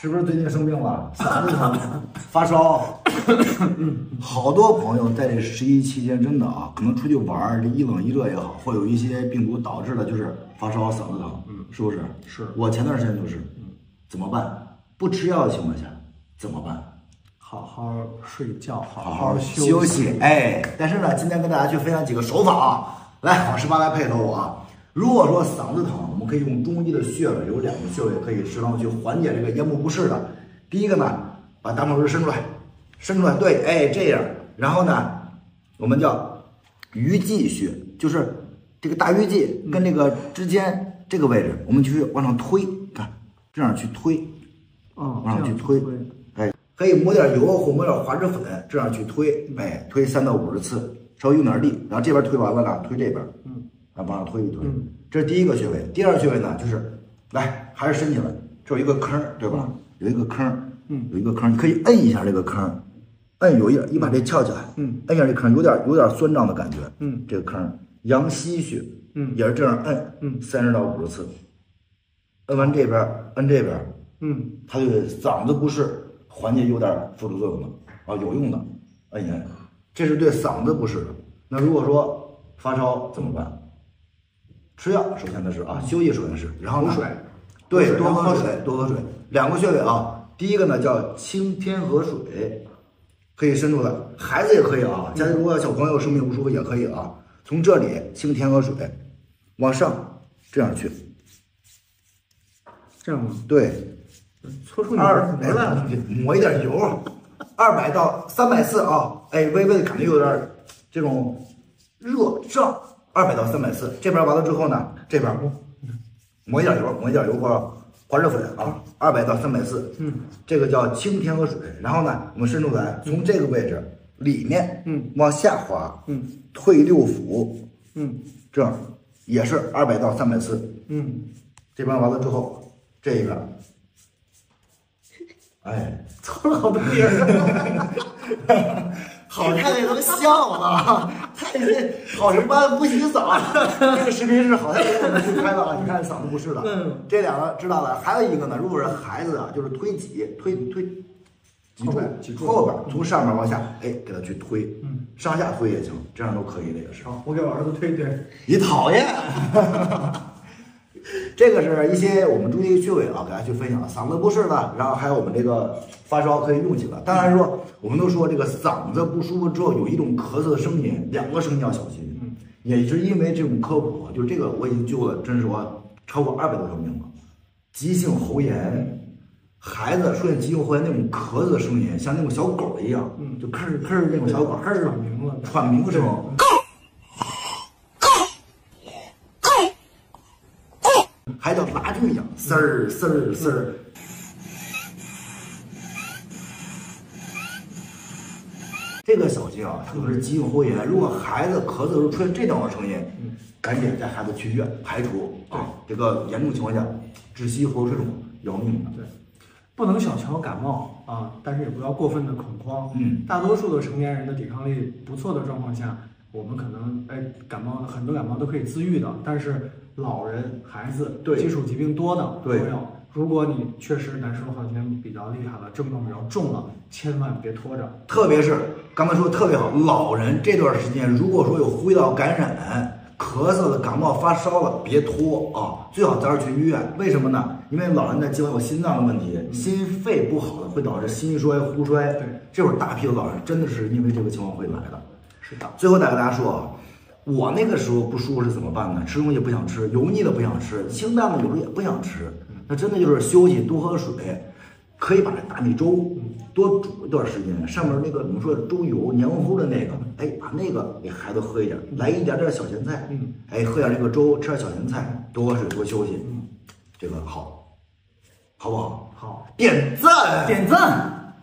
是不是最近生病了？嗓子疼、发烧？好多朋友在这11期间真的啊，可能出去玩，这一冷一热也好，会有一些病毒导致的，就是发烧、嗓子疼，是不是？是我前段时间就是，怎么办？不吃药的情况下怎么办？好好睡觉，好好休息。哎，但是呢，今天跟大家去分享几个手法啊，来，好18来配合我啊。如果说嗓子疼，我们可以用中医的穴位，有2个穴位可以适当去缓解这个咽部不适的。第一个呢，把大拇指伸出来，对，哎，这样。然后呢，我们叫鱼际穴，就是这个大鱼际跟这个之间这个位置，我们去往上推，看这样去推，往上去推，哎，可以抹点油或抹点滑脂粉，这样去推，哎，推3到50次，稍微用点力，然后这边推完了呢，推这边，往上推一推，这是第一个穴位。第2个穴位呢，就是来还是伸起来，这有一个坑，对吧？有一个坑，有一个坑，你可以摁一下这个坑，摁有一点，你把这翘起来，摁一下这坑，有点酸胀的感觉，这个坑，阳溪穴，也是这样摁，30到50次，摁完这边，摁这边，它对嗓子不适缓解有点辅助作用的啊，有用的，摁一摁，这是对嗓子不适的。那如果说发烧怎么办？吃药首先的是啊，休息首先是，然后补水，对，多喝水，多喝水。2个穴位啊，第一个呢叫清天河水，可以伸出来，孩子也可以啊，家里如果小朋友生病不舒服也可以啊，从这里清天河水往上这样去，这样吗？对，搓出你的回来了，抹一点油，200到300次啊，哎，微微的感觉有点这种热胀。200到300次，这边完了之后呢，这边抹一点油或滑脂粉啊，200到300次，这个叫清天河水。然后呢，我们伸出来，从这个位置里面，往下滑，退6腑，这样也是200到300次，这边完了之后，这边，哎，搓了好多地儿。好太太能笑了，太太好什么不洗澡？这个视频是好太太我们去拍的啊，你看嗓子不适的，这2个知道了。还有一个呢，如果是孩子啊，就是推脊后边从上面往下，哎，给他去推，上下推也行，这样都可以的也是。好，我给我儿子推推。你讨厌。这个是一些我们中医穴位啊，给大家去分享了。嗓子不适的，然后还有我们这个发烧可以用起来。当然说，我们都说这个嗓子不舒服之后有一种咳嗽的声音，2个声音要小心。也是因为这种科普，就这个我已经救了，真是说超过200多条命了。急性喉炎，孩子出现急性喉炎那种咳嗽的声音，像那种小狗一样，就吭哧那种小狗，喘鸣声。还叫拉锯一样，丝儿。这个小心啊，它可能是急性喉炎。如果孩子咳嗽的时候出现这种声音，赶紧带孩子去医院排除啊。这个严重情况下，窒息或者这种要命的。对，不能小瞧感冒啊，但是也不要过分的恐慌。大多数的成年人的抵抗力不错的状况下，我们可能很多感冒都可以自愈的，但是老人、孩子、基础疾病多的朋友，如果你确实难受好像比较厉害了，症状比较重了，千万别拖着。特别是刚才说的特别好，老人这段时间如果说有呼吸道感染、咳嗽了、感冒发烧了，别拖啊，最好早点去医院。为什么呢？因为老人在经常有心脏的问题，心肺不好的会导致心衰、呼衰。对，这会儿大批的老人真的是因为这个情况会来的。是的。最后再跟大家说啊，我那个时候不舒服是怎么办呢？吃东西不想吃，油腻的不想吃，清淡的有时候也不想吃。那真的就是休息，多喝水，可以把这大米粥多煮一段时间，上面那个我们说的粥油黏糊糊的那个，哎，把那个给孩子喝一点，来一点点小咸菜，哎，喝点这个粥，吃点小咸菜，多喝水，多休息，这个好，好不好？好，点赞，点赞。